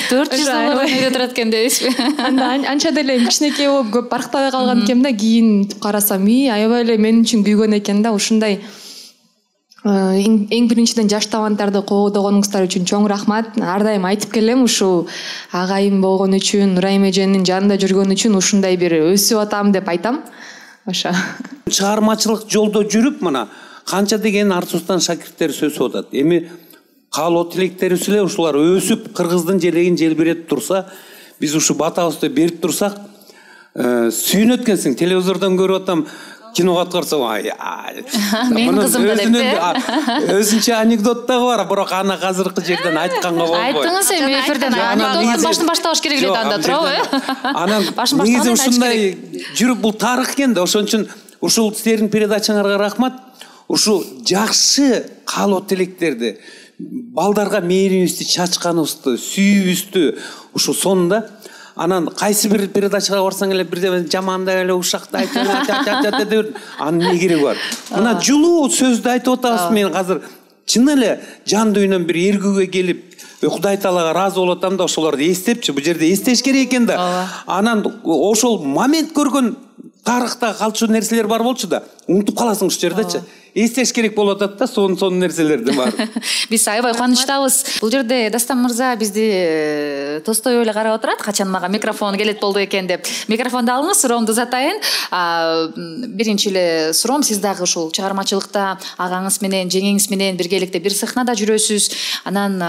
400 доллар үйдө турат экен дейсизби? Анда анча деле кичинекей болуп көп барктабай калган экенмин да. Кийин карасам, аябай эле мен үчүн күйгөн экен да. Ушундай эң биринчиден жаш таланттарды колдогонуңуздар үчүн чоң рахмат. Ар дайым айтып келем, ушул агайым болгон үчүн, Нурайым эженин жанында жүргөн үчүн ушундай бир өсүп атам деп айтам. Ошо. Чыгармачылык жолдо жүрүп мына канча деген артистан шакирттер өсүп атат. Эми каалоо тилектерибиз эле ушулар өсүп, кыргыздын желегин желбиретип турса, биз ушу батабызды берип турсак, сүйүнөт экенсиң. Телевизордон көрүп атам, киноға атқарсам, мен кызым да деп өзүнчө анекдот дагы бар, бирок аны азыркы жерден айтканга болбойт. Айттыңыз эми эфирден, анекдоттун башын баштабаш керек эле анда туурабы? Анан негизи ушундай жүрүп бул тарых экен да. Ошон үчүн ушул силердин передачаңарга рахмат. Ушул жакшы каалоо тилектерди, балдарга мээрибизди чачканыбызды, сүйүүбүздү ушул сонунда. Анан кайсы бир передачага барсаң эле бирде жамандай эле ушакты айтып деп, анын эмне кереги бар? Мына жылуу сөздү айтып атабыз. Мен азыр чын эле жан дүйнөм бир эргүүгө келип, Кудай Таалага ыраазы болуп атам да, ошолорду эстепчи, бул жерде эстеш керек экен да. Анан ошол момент көргөн тарыхта калчу нерселер бар болчу да, унутуп каласың ушул жердечи. Эстеш керек болуп атат да, сонун нерселерди бар. Биз аябай кубанычтабыз. Бул жерде Дастан мырза бизди тостой эле карап отурат, качан мага микрофон келет болду экен деп. Микрофонду алыңыз, суроомду узатайын. Биринчи эле суроом, сиз дагы ушул чыгармачылыкта агаңыз менен, жеңеңиз менен биргеликте бир сахнада жүрөсүз. Анан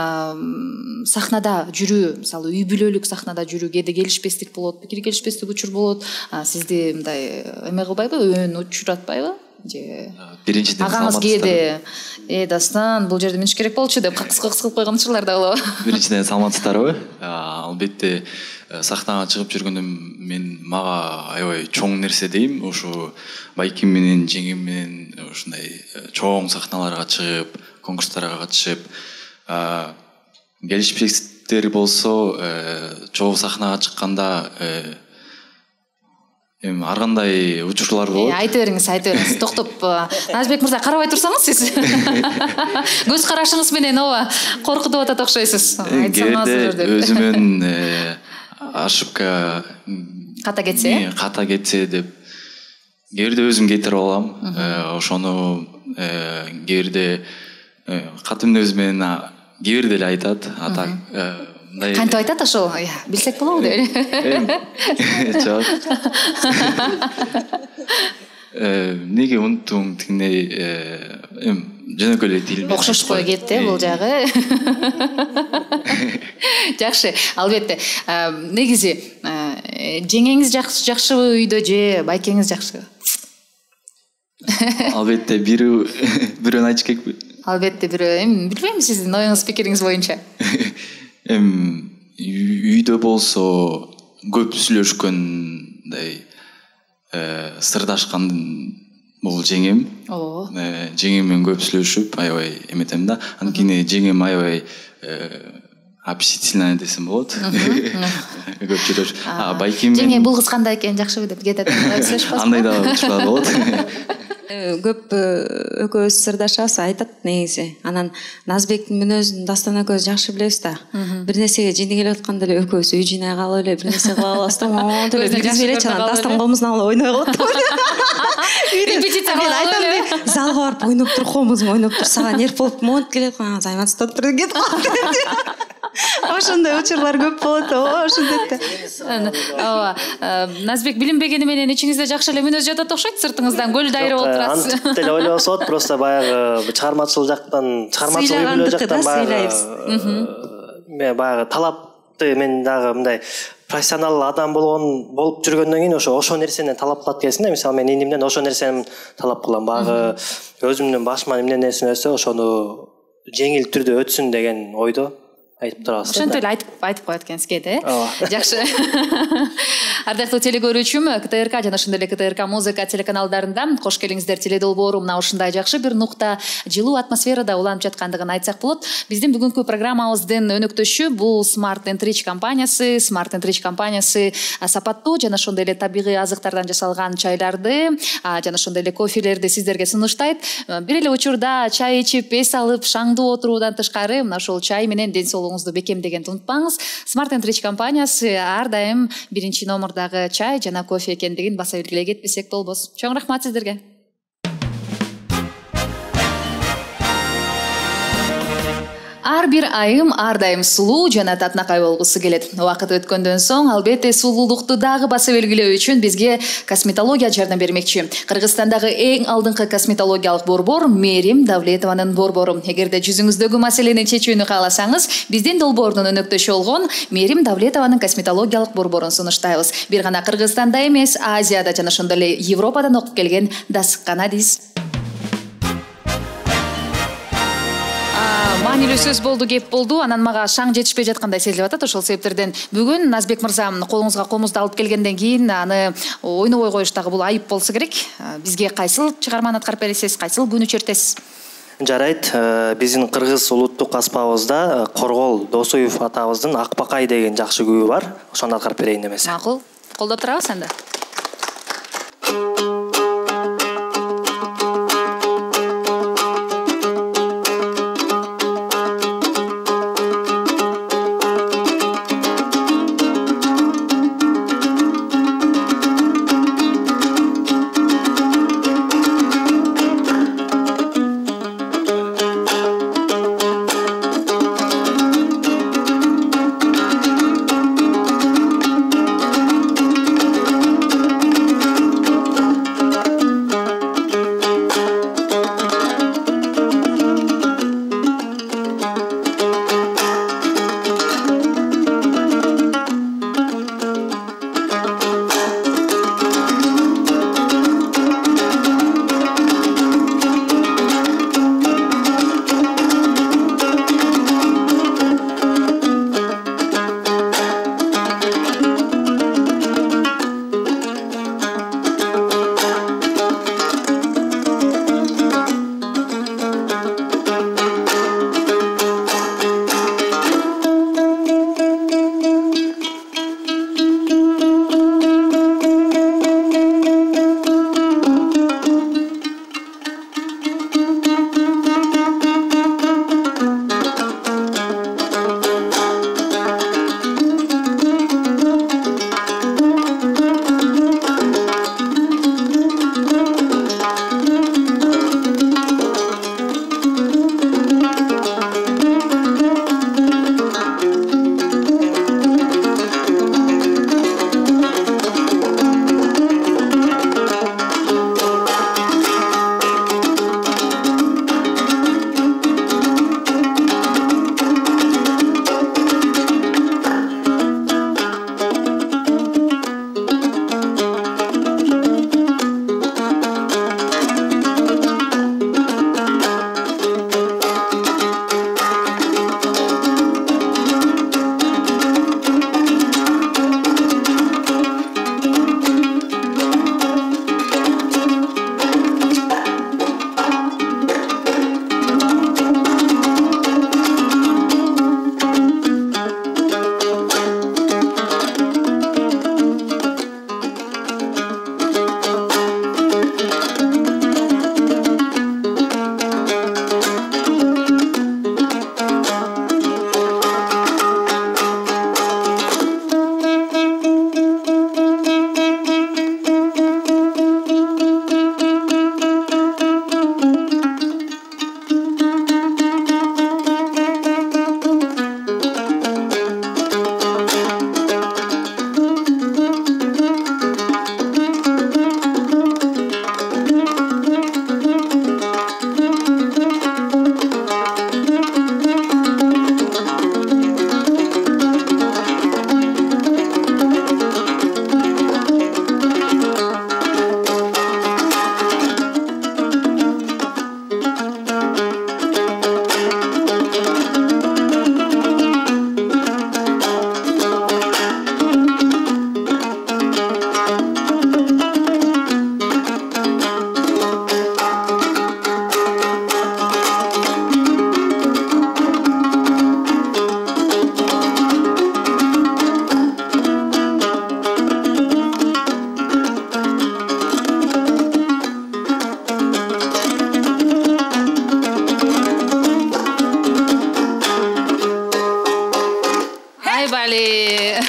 сахнада жүрүү, мисалы үй бүлөлүк сахнада жүрүү кээде келишпестик болот, пикир келишпестик учур болот. Сизди мындай эме кылбайбы, өөн учуратпайбы? Биринчиден агаңыз кээде Дастан бул жерде миниш керек болчу деп кыскы койгон учурлар да болобу? Биринчиден саламатсыздарбы? Албетте сахнага чыгып жүргөндө мага аябай чоң нерсе дейм. Ушу байкем менен, жеңем менен ушундай чоң сахналарга чыгып, конкурстарга катышып, келишпестиктер болсо, чоң сахнага чыкканда ар кандай учурлар болот. Айта бериңиз. Токтоп, Назбек мырза карабай турсаңыз сиз. Көз карашыңыз менен ооба коркутуп атат окшойсуз. Айтсаңыз өзүмөн ошибка ката кетсе деп кээде өзүм кетирип алам. Ошону кээде катымды өзүм менен кээде эле айтат. Кантип айтат ошол? Билсек болобу деп эле. Жок. Неге унуттуң тигиндей жөнөкөй эле тил. Окшошпой кетти бул жагы. Жакшы, албетте. Негизи жеңеңиз жакшыбы үйдө же байкеңиз жакшыбы? Албетте бирөөнү айтыш керекпи? Албетте бирөө. Билбейм сиздин оюңуз, пикириңиз боюнча. Үйдө болсо көп сүйлөшкөндөй сырдашкан бул жеңем. Жеңем менен көп сүйлөшүп аябай эметем да. Анан кийин жеңем аябай общительная десем болот. Көп жүрөш. Байкем Жеңе бул кыз кандай экен, жакшыбы деп кетет. Андай да учпа болот. Көп экөөбүз сырдашабыз, айтат негизи. Анан Назбектин мүнөзүн Дастан экөөбүз жакшы билебиз да. Бир нерсеге жини келип атканда эле экөөбүз үй жинай калып эле бир нерсе кыла алабыз да. Монтип эле киргизип элечи, анан Дастан колумузун алып ойной калат. Репетиция кылып айтам, залга барып ойноп туруп коебузбу, ойноп туруп сага нерв болуп монтип келет, займатсыздар туруп кетип калат. Ошондой учурлар көп болот. Ошентет да. Ооба. Назбек билинбегени менен ичиңизде жакшы эле мүнөз жатат окшойт, сыртыңыздан көл дайра болуп турасыз. Антип деле ойлобосо болот, просто баягы чыгармачылык жактан, чыгармачылык үй бүлө жактан баягы талапты мен дагы мындай профессионал адам болуп жүргөндөн кийин ошо нерсени талап кылат экенсиң да. Мисалы мен инимден ошо нерсени талап кылам. Баягы өзүмдүн башыма эмне нерсе өссө ошону жеңил түрдө өтсүн деген ойдо айтып турабыз. Ошентип эле айтып коет экенсиз кээде, жакшы. Ардактуу телекөрүүчүм, КТРК жана ошондой эле КТРК музыка телеканалдарында кош келиңиздер теледолбоору мына ушундай жакшы бир нукта жылуу атмосферада уланып жаткандыгын айтсак болот. Биздин бүгүнкү программабыздын өнөктөшү бул Smart & Rich компаниясы. Smart & Rich компаниясы сапаттуу жана ошондой эле табигый азыктардан жасалган чайларды жана ошондой эле кофелерди сиздерге сунуштайт. Бир эле учурда чай ичип, эс алып, шаңдуу отуруудан тышкары мына ошол чай менен ден соолугуңузду бекемдегенди унутпаңыз. Smart & Rich компаниясы ар дайым биринчи номурдагы чай жана кофе экендигин баса белгилей кетпесек болбос. Чоң рахмат сиздерге. Ар бир айым ар дайым сулуу жана татынакай болгусу келет. Убакыт өткөндөн соң албетте сулуулукту дагы баса белгилөө үчүн бизге косметология жардам бермекчи. Кыргызстандагы эң алдыңкы косметологиялык борбор Мерим Давлетованын борбору. Эгерде жүзүңүздөгү маселени чечүүнү кааласаңыз, биздин долбоордун өнөктөшү болгон Мерим Давлетованын косметологиялык борборун сунуштайбыз. Бир гана Кыргызстанда эмес, Азияда жана ошондой эле Европадан окуп келген дасыккан адис. Маанилүү сөз болду, кеп болду. Анан мага шаң жетишпей жаткандай сезилип атат. Ошол себептерден бүгүн Назбек мырза колуңузга комузду алып келгенден кийин аны ойнобой коюш дагы бул айып болсо керек. Бизге кайсыл чыгарманы аткарып бересиз, кайсыл күнү чертесиз? Жарайт, биздин кыргыз улуттук аспабыбызда Коргол Досуев атабыздын Акбакай деген жакшы күйү бар. Ошону аткарып берейин демесе. Макул. Колдоп турабыз анда. Айбали.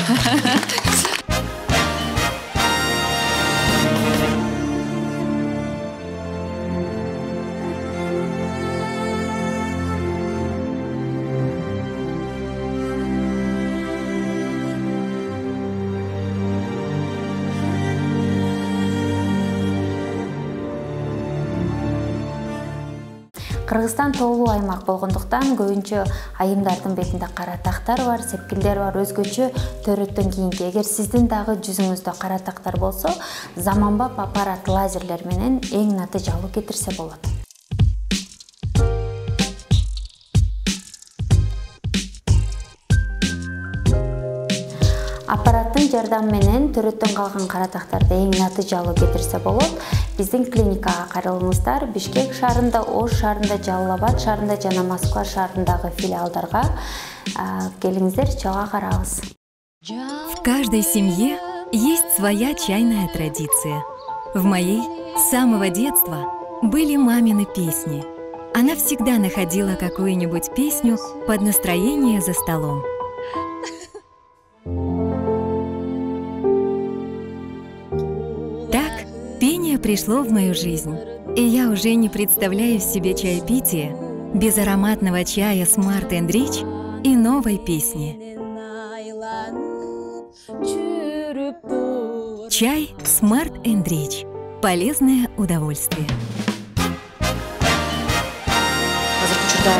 Кыргызстан тоолуу аймак болгондуктан көбүнчө айымдардын бетинде кара тактар бар, сепкилдер бар, өзгөчө төрөттөн кийинки. Эгер сиздин дагы жүзүңүздө кара тактар болсо, заманбап аппарат лазерлер менен эң натыйжалуу кетирсе болот. Аппараттын жардамы менен төрөттөн калган кара тактарды эң натыйжалуу кетирсе болот. Биздин клиникага кайрылыңыздар. Бишкек шаарында, Ош шаарында, Жалал Абад шаарында жана Москва шаарындагы филиалдарга келиңиздер, чогуу карабыз. В каждой семье есть своя чайная традиция. В моей с самого детства были мамины песни. Она всегда находила какую-нибудь песню под настроение за столом. Так пение пришло в мою жизнь, и я уже не представляю себе чаепитие без ароматного чая Smart & Rich и новой песни. Чай Smart & Rich. Полезное удовольствие.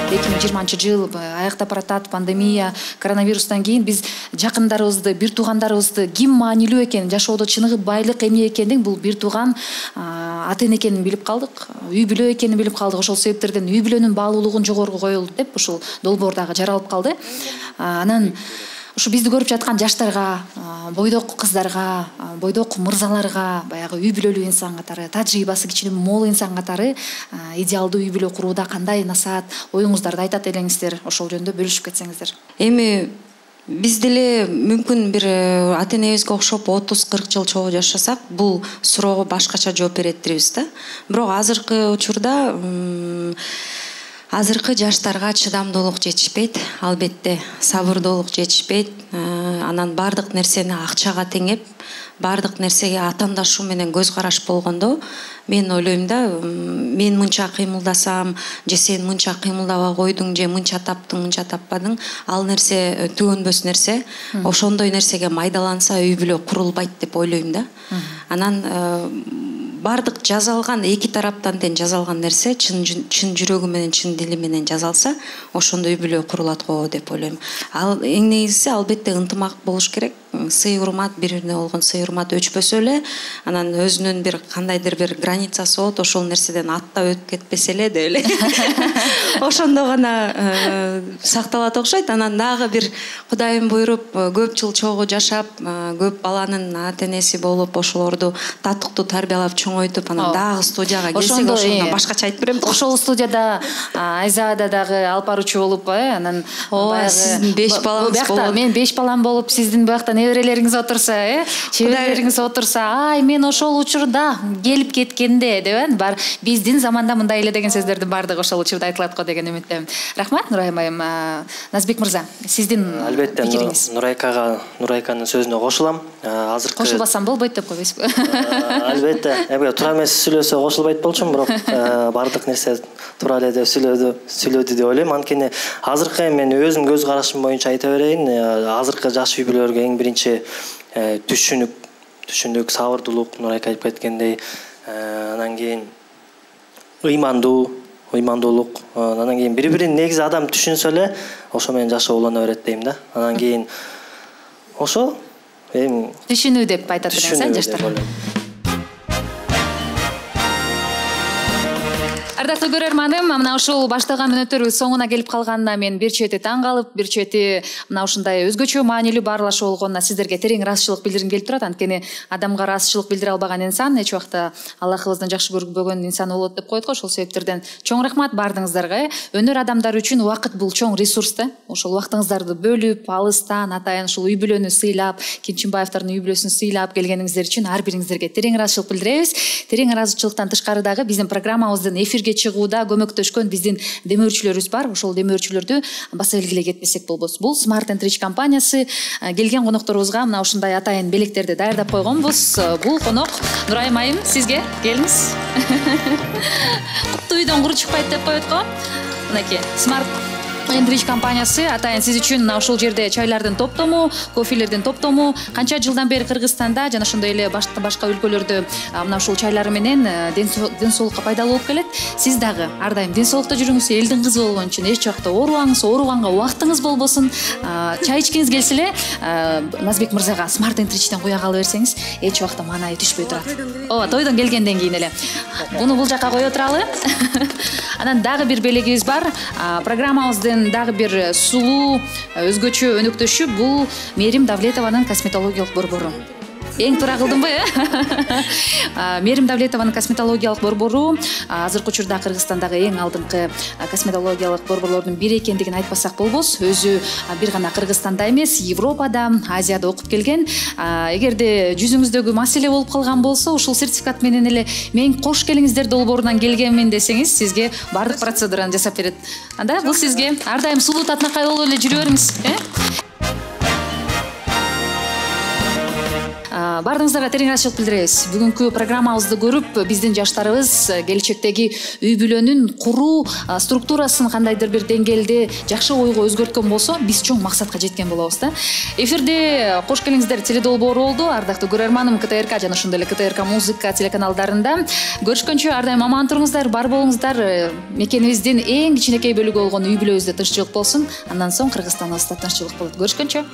2020 жыл аяктап баратат, пандемия, коронавирустан кийин биз жакындарыбызды, бир туугандарыбызды ким маанилүү экенин, жашоодо чыныгы байлык эмне экенин, бул бир тууган ата эне экенин билип калдык, үй бүлө экенин билип калдык. Ошол себептерден үй бүлөнүн баалуулугун жогорку коелу деп ушул долбоордагы жаралып калды. Анан ушу бизди көрүп жаткан жаштарга, бойдок кыздарга, бойдок мырзаларга, баягы үй бүлөлүү инсан катары, тажрыйбасы кичине мол инсан катары идеалдуу үй бүлө курууда кандай насаат, оюңуздарды айтат элеңиздер, ошол жөнүндө бөлүшүп кетсеңиздер. Эми биз деле мүмкүн бир ата энебизге окшоп 30-40 жыл чогуу жашасак, бул суроого башкача жооп беретирбиз да. Бирок азыркы учурда азыркы жаштарга чыдамдуулук жетишпейт, албетте сабырдуулук жетишпейт. Анан бардык нерсени акчага теңеп, бардык нерсеге атаандашуу менен көз караш болгондо, мен ойлойм да, мен мынча кыймылдасам, же сен мынча кыймылдабай койдуң, же мынча таптың, мынча таппадың, ал нерсе түгөнбөс нерсе. Ошондой нерсеге майдаланса үй бүлө курулбайт деп ойлойм да. Анан бардык жазалган, эки тараптан тең жазалган нерсе чын жүрөгү менен, чын дили менен жазалса, ошондо үй бүлө курулат го деп ойлойм. Ал эң негизгиси албетте ынтымак болуш керек. Сый урмат, бири-бирине болгон сый урмат өчпөсө эле, анан өзүнүн бир кандайдыр бир границасы болот, ошол нерседен аттап өтүп кетпесе эле деп эле. Ошондо гана сакталат окшойт. Анан дагы бир Кудайым буйруп, көп жыл чогуу жашап, көп баланын ата энеси болуп, ошолорду татыктуу тарбиялап чоңойтуп, анан дагы студияга келсек, ошондо башкача айтып берем. Ошол студияда Айзада дагы алып баруучу болуп, анан сиздин 5 балаңыз болуп, мен 5 балам болуп, сиздин буякта неберелериңиз отурса, чеберлериңиз отурса, ай мен ошол учурда келип кеткенде деп, бар биздин заманда мындай эле деген сөздөрдүн баардыгы ошол учурда айтылат го деген үмүттөмүн. Рахмат Нурайым айым. Назбек мырза, сиздин пикириңиз? Нурайканын сөзүнө кошулам. Азыркы кошулбасам болбойт деп койбойсузбу? Албетте, туура эмес сүйлөсө кошулбайт болчумун, бирок баардык нерсе туура эле деп сүйлөдү деп ойлойм. Анткени азыркы мен өзүм көз карашым боюнча айта берейин, азыркы жаш үй бүлөлөргө эң биринчи түшүнүк, сабырдуулук, Нурайка айтып кеткендей, анан кийин ыймандуулук, анан кийин бири-бирин негизи адам түшүнсө эле ошо менен жашоо улана берет дейм да. Анан кийин ошо эми түшүнүү деп айтат элеңиз, жаштар. Ардактуу көрөрманым, мына ушул башталган мүнөттөрүбүз соңуна келип калганына мен бир чети таң калып, бир чети мына ушундай өзгөчө маанилүү баарлашуу болгонуна сиздерге терең ыраазычылык билдиргим келип турат. Анткени адамга ыраазычылык билдире албаган инсан эч убакта Аллахыбыздын жакшы көрбөгөн инсан болот деп коет го. Ошол себептерден чоң рахмат баардыгыңыздарга. Өнөр адамдары үчүн убакыт бул чоң ресурс да. Ошол убактыңыздарды бөлүп, алыстан атайын ушул үй бүлөнү сыйлап, Кенчимбаевдардын үй бүлөсүн сыйлап келгениңиздер үчүн ар бириңиздерге терең ыраазычылык билдиребиз. Терең ыраазычылыктан тышкары дагы биздин программабыздын эфирге эфирге чыгууда көмөктөшкөн биздин демөөрчүлөрүбүз бар. Ошол демөөрчүлөрдү баса белгилей кетпесек болбос. Бул Smart & Rich компаниясы. Келген конокторубузга мына ушундай атайын белектерди даярдап койгонбуз. Бул конок Нурайым айым, сизге келиңиз. Куттуу үйдөн куру чыкпайт деп коет го. Мынакей Smart & Rich компаниясы атайын сиз үчүн мына ушул жерде чайлардын топтому, кофелердин топтому, канча жылдан бери Кыргызстанда жана ошондой эле башка өлкөлөрдө мына ушул чайлар менен ден соолукка пайдалуу болуп келет. Сиз дагы ар дайым ден соолукта жүрүңүз, элдин кызы болгон үчүн эч убакта оорубаңыз, ооруганга убактыңыз болбосун. Чай ичкиңиз келсе эле Назбек мырзага Smart & Richтен куя кала берсеңиз, эч убакта маанайы түшпөй турат. Ооба, тойдон келгенден кийин эле. Буну бул жакка кое туралы. Анан дагы бир белегибиз бар. Программабыздын дагы бир сулуу өзгөчө өнөктөшү бул Мээрим Давлетованын косметологиялык борбору. Эң туура кылдымбы, Мээрим Давлетованын косметологиялык борбору азыркы учурда Кыргызстандагы эң алдыңкы косметологиялык борборлордун бири экендигин айтпасак болбос. Өзү бир гана Кыргызстанда эмес, Европада, Азияда окуп келген. Эгерде жүзүңүздөгү маселе болуп калган болсо, ушул сертификат менен эле мен кош келиңиздер долбоорунан келгенмин десеңиз, сизге бардык процедураны жасап берет. Анда бул сизге ар дайым сулуу татынакай болуп эле жүрө бериңиз. Бардыңыздарга терең ыраазычылык билдиребиз. Бүгүнкү программабызды көрүп, биздин жаштарыбыз келечектеги үй бүлөнүн куруу структурасын кандайдыр бир деңгээлде жакшы ойго өзгөрткөн болсо, биз чоң максатка жеткен болобуз да. Эфирде кош келиңиздер теледолбоору болду. Ардактуу көрөрманым, КТРК жана ошондой эле КТРК музыка телеканалдарында. Көрүшкөнчө ар дайым аман туруңуздар, бар болуңуздар. Мекенибиздин эң кичинекей бөлүгү болгон үй бүлөбүздө тынччылык болсун. Андан соң Кыргызстаныбызда тынччылык болот. Көрүшкөнчө.